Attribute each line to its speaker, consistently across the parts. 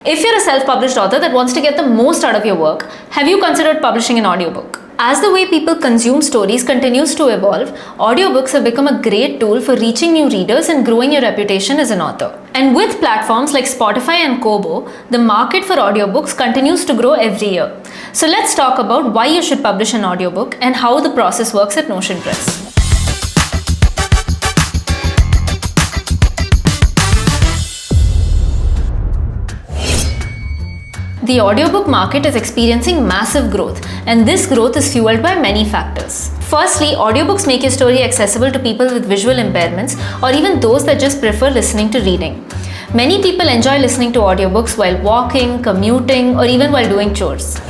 Speaker 1: If you're a self-published author that wants to get the most out of your work, have you considered publishing an audiobook? As the way people consume stories continues to evolve, audiobooks have become a great tool for reaching new readers and growing your reputation as an author. And with platforms like Spotify and Kobo, the market for audiobooks continues to grow every year. So let's talk about why you should publish an audiobook and how the process works at Notion Press. The audiobook market is experiencing massive growth, and this growth is fueled by many factors. Firstly, audiobooks make your story accessible to people with visual impairments or even those that just prefer listening to reading. Many people enjoy listening to audiobooks while walking, commuting, or even while doing chores.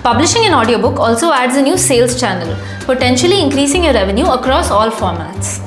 Speaker 1: Publishing an audiobook also adds a new sales channel, potentially increasing your revenue across all formats.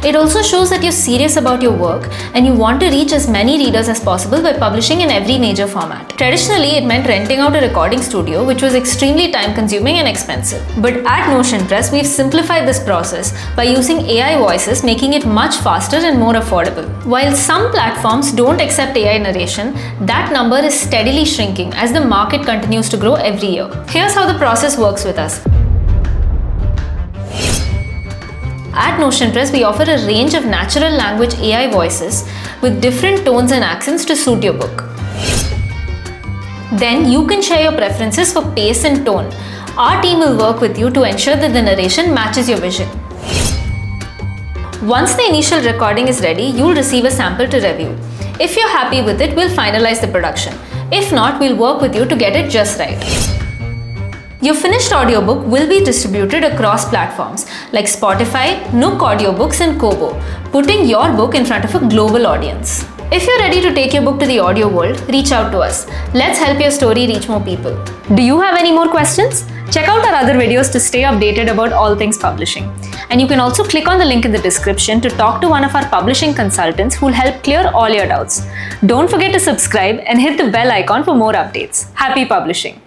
Speaker 1: It also shows that you're serious about your work and you want to reach as many readers as possible by publishing in every major format. Traditionally, it meant renting out a recording studio, which was extremely time-consuming and expensive. But at Notion Press, we've simplified this process by using AI voices, making it much faster and more affordable. While some platforms don't accept AI narration, that number is steadily shrinking as the market continues to grow every year. Here's how the process works with us. At Notion Press, we offer a range of natural language AI voices with different tones and accents to suit your book. Then you can share your preferences for pace and tone. Our team will work with you to ensure that the narration matches your vision. Once the initial recording is ready, you'll receive a sample to review. If you're happy with it, we'll finalize the production. If not, we'll work with you to get it just right. Your finished audiobook will be distributed across platforms like Spotify, Nook Audiobooks, and Kobo, putting your book in front of a global audience. If you're ready to take your book to the audio world, reach out to us. Let's help your story reach more people. Do you have any more questions? Check out our other videos to stay updated about all things publishing. And you can also click on the link in the description to talk to one of our publishing consultants who'll help clear all your doubts. Don't forget to subscribe and hit the bell icon for more updates. Happy publishing!